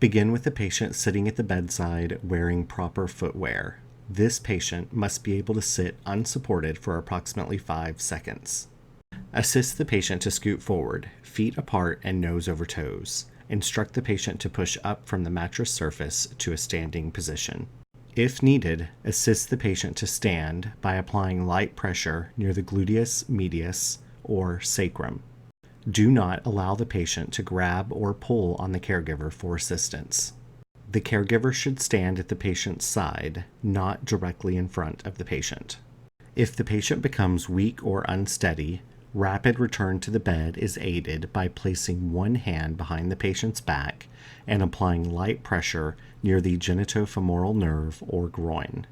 Begin with the patient sitting at the bedside wearing proper footwear. This patient must be able to sit unsupported for approximately 5 seconds. Assist the patient to scoot forward, feet apart and nose over toes. Instruct the patient to push up from the mattress surface to a standing position. If needed, assist the patient to stand by applying light pressure near the gluteus medius or sacrum. Do not allow the patient to grab or pull on the caregiver for assistance. The caregiver should stand at the patient's side, not directly in front of the patient. If the patient becomes weak or unsteady, rapid return to the bed is aided by placing one hand behind the patient's back and applying light pressure near the genitofemoral nerve or groin.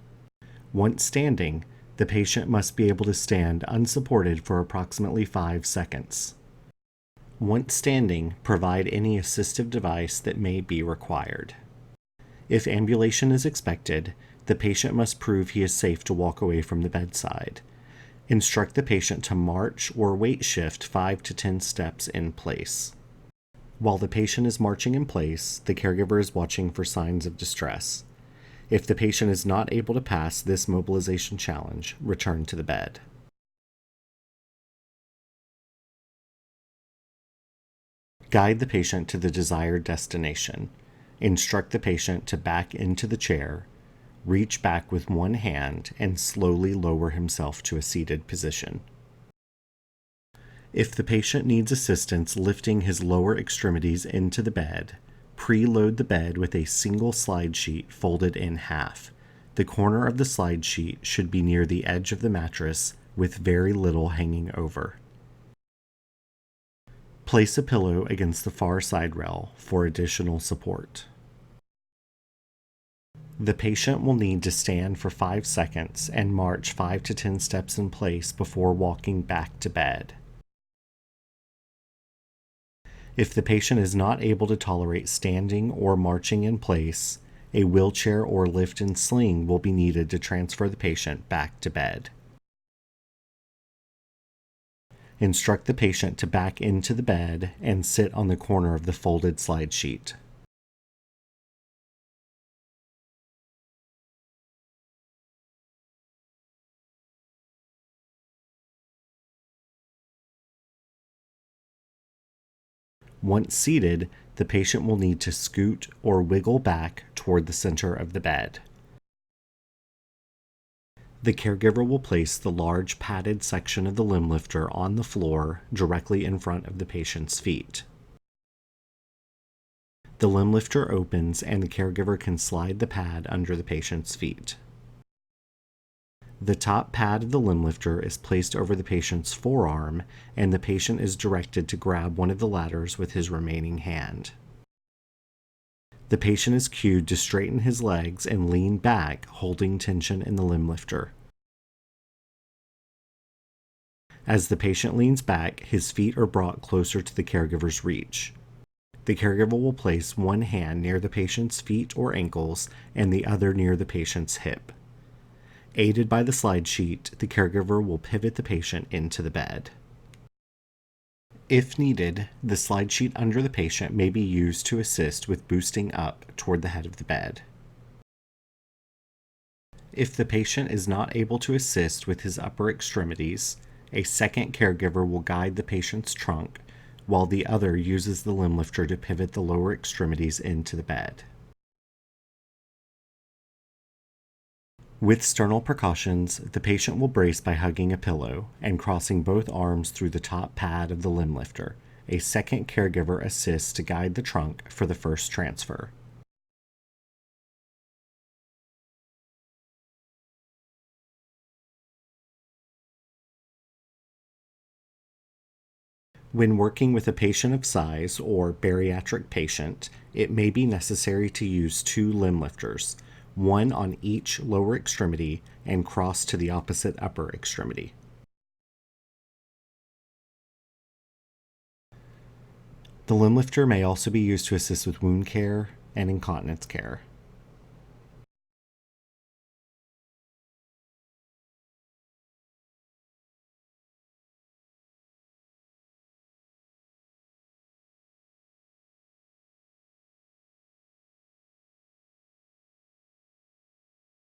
Once standing, the patient must be able to stand unsupported for approximately 5 seconds. Once standing, provide any assistive device that may be required. If ambulation is expected, the patient must prove he is safe to walk away from the bedside. Instruct the patient to march or weight shift 5 to 10 steps in place. While the patient is marching in place, the caregiver is watching for signs of distress. If the patient is not able to pass this mobilization challenge, return to the bed. Guide the patient to the desired destination. Instruct the patient to back into the chair, reach back with one hand, and slowly lower himself to a seated position. If the patient needs assistance lifting his lower extremities into the bed, preload the bed with a single slide sheet folded in half. The corner of the slide sheet should be near the edge of the mattress with very little hanging over. Place a pillow against the far side rail for additional support. The patient will need to stand for 5 seconds and march 5 to 10 steps in place before walking back to bed. If the patient is not able to tolerate standing or marching in place, a wheelchair or lift and sling will be needed to transfer the patient back to bed. Instruct the patient to back into the bed and sit on the corner of the folded slide sheet. Once seated, the patient will need to scoot or wiggle back toward the center of the bed. The caregiver will place the large padded section of the limb lifter on the floor directly in front of the patient's feet. The limb lifter opens and the caregiver can slide the pad under the patient's feet. The top pad of the limb lifter is placed over the patient's forearm, and the patient is directed to grab one of the ladders with his remaining hand. The patient is cued to straighten his legs and lean back, holding tension in the limb lifter. As the patient leans back, his feet are brought closer to the caregiver's reach. The caregiver will place one hand near the patient's feet or ankles and the other near the patient's hip. Aided by the slide sheet, the caregiver will pivot the patient into the bed. If needed, the slide sheet under the patient may be used to assist with boosting up toward the head of the bed. If the patient is not able to assist with his upper extremities, a second caregiver will guide the patient's trunk, while the other uses the limb lifter to pivot the lower extremities into the bed. With sternal precautions, the patient will brace by hugging a pillow and crossing both arms through the top pad of the limb lifter. A second caregiver assists to guide the trunk for the first transfer. When working with a patient of size or bariatric patient, it may be necessary to use 2 limb lifters, one on each lower extremity and cross to the opposite upper extremity. The limb lifter may also be used to assist with wound care and incontinence care.